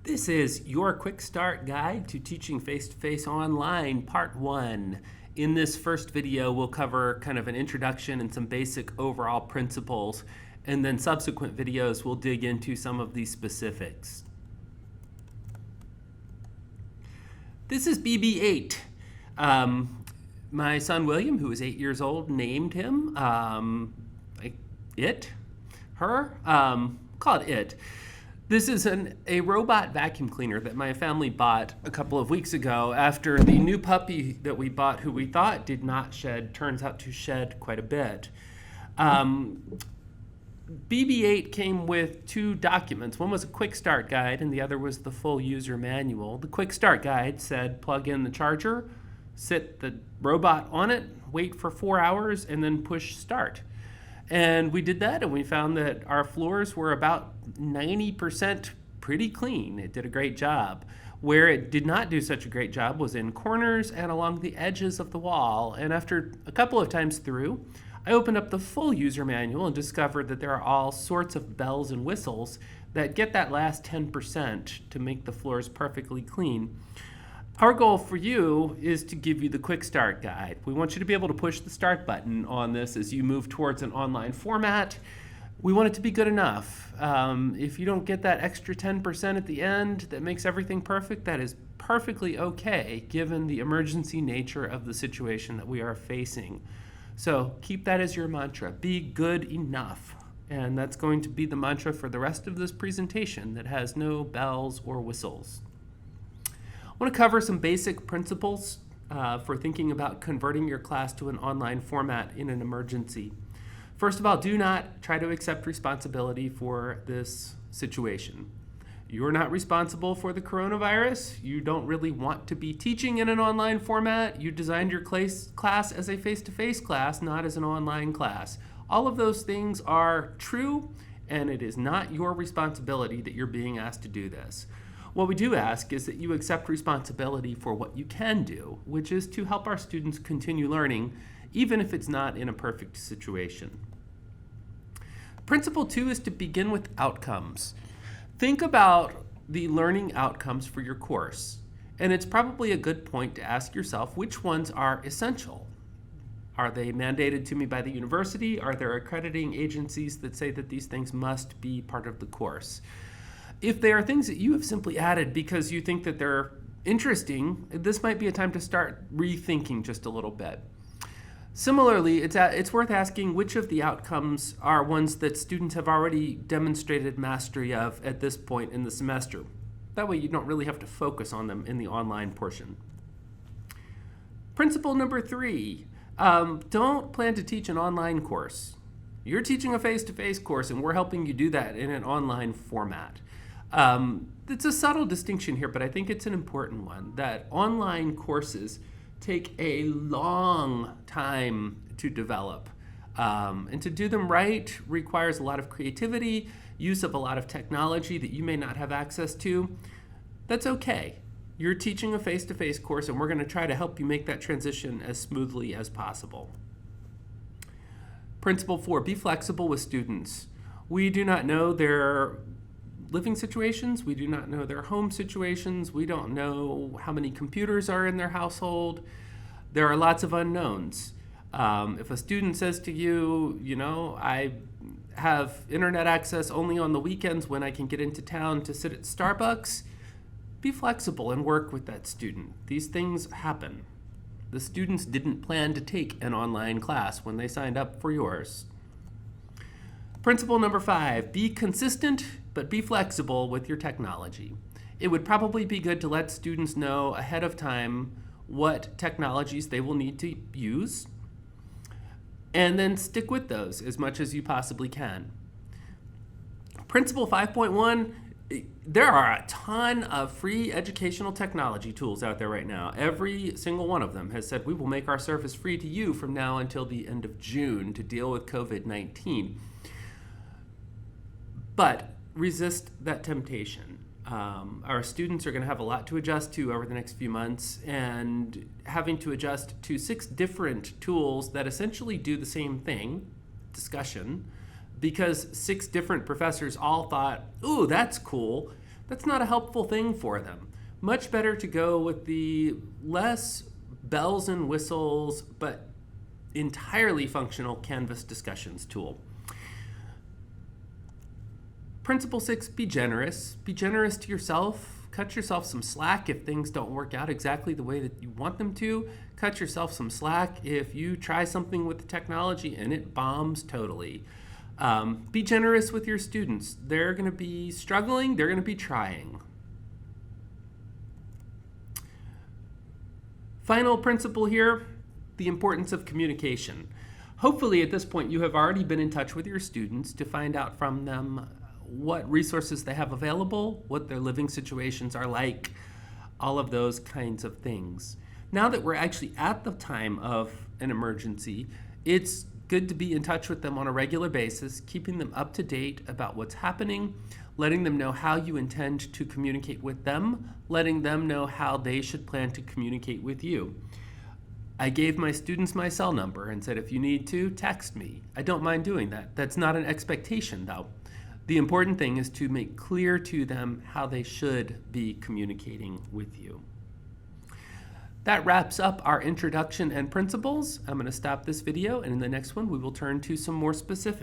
This is your quick start guide to teaching face-to-face online, part 1. In this first video, we'll cover kind of an introduction and some basic overall principles, and then subsequent videos we'll dig into some of the specifics. This is BB-8. My son William, who is 8 years old, named him call it it. This is a robot vacuum cleaner that my family bought a couple of weeks ago after the new puppy that we bought, who we thought did not shed, turns out to shed quite a bit. BB-8 came with 2 documents. One was a quick start guide and the other was the full user manual. The quick start guide said plug in the charger, sit the robot on it, wait for 4 hours, and then push start. And we did that, and we found that our floors were about 90% pretty clean. It did a great job. Where it did not do such a great job was in corners and along the edges of the wall. And after a couple of times through, I opened up the full user manual and discovered that there are all sorts of bells and whistles that get that last 10% to make the floors perfectly clean. Our goal for you is to give you the quick start guide. We want you to be able to push the start button on this as you move towards an online format. We want it to be good enough. If you don't get that extra 10% at the end that makes everything perfect, that is perfectly okay given the emergency nature of the situation that we are facing. So keep that as your mantra. Be good enough. And that's going to be the mantra for the rest of this presentation that has no bells or whistles. I want to cover some basic principles for thinking about converting your class to an online format in an emergency. First of all, do not try to accept responsibility for this situation. You're not responsible for the coronavirus. You don't really want to be teaching in an online format. You designed your class as a face-to-face class, not as an online class. All of those things are true, and it is not your responsibility that you're being asked to do this. What we do ask is that you accept responsibility for what you can do, which is to help our students continue learning, even if it's not in a perfect situation. Principle 2 is to begin with outcomes. Think about the learning outcomes for your course, and it's probably a good point to ask yourself which ones are essential. Are they mandated to me by the university? Are there accrediting agencies that say that these things must be part of the course? If they are things that you have simply added because you think that they're interesting, this might be a time to start rethinking just a little bit. Similarly, it's worth asking which of the outcomes are ones that students have already demonstrated mastery of at this point in the semester. That way you don't really have to focus on them in the online portion. Principle number 3, don't plan to teach an online course. You're teaching a face-to-face course and we're helping you do that in an online format. It's a subtle distinction here, but I think it's an important one, that online courses take a long time to develop. And to do them right requires a lot of creativity, use of a lot of technology that you may not have access to. That's okay. You're teaching a face-to-face course and we're going to try to help you make that transition as smoothly as possible. Principle 4, be flexible with students. We do not know their living situations. We do not know their home situations. We don't know how many computers are in their household. There are lots of unknowns. If a student says to you, I have internet access only on the weekends when I can get into town to sit at Starbucks, be flexible and work with that student. These things happen. The students didn't plan to take an online class when they signed up for yours. Principle number 5, be consistent, but be flexible with your technology. It would probably be good to let students know ahead of time what technologies they will need to use, and then stick with those as much as you possibly can. Principle 5.1, there are a ton of free educational technology tools out there right now. Every single one of them has said we will make our service free to you from now until the end of June to deal with COVID-19. But resist that temptation. Our students are going to have a lot to adjust to over the next few months, and having to adjust to 6 different tools that essentially do the same thing, discussion, because 6 different professors all thought, ooh, that's cool, That's not a helpful thing for them. Much better to go with the less bells and whistles, but entirely functional Canvas discussions tool. Principle 6, be generous. Be generous to yourself. Cut yourself some slack if things don't work out exactly the way that you want them to. Cut yourself some slack if you try something with the technology and it bombs totally. Be generous with your students. They're going to be struggling, they're going to be trying. Final principle here, the importance of communication. Hopefully at this point you have already been in touch with your students to find out from them what resources they have available, what their living situations are like, all of those kinds of things. Now that we're actually at the time of an emergency, it's good to be in touch with them on a regular basis, keeping them up to date about what's happening, letting them know how you intend to communicate with them, letting them know how they should plan to communicate with you. I gave my students my cell number and said, if you need to, text me. I don't mind doing that. That's not an expectation, though. The important thing is to make clear to them how they should be communicating with you. That wraps up our introduction and principles. I'm going to stop this video, and in the next one we will turn to some more specifics.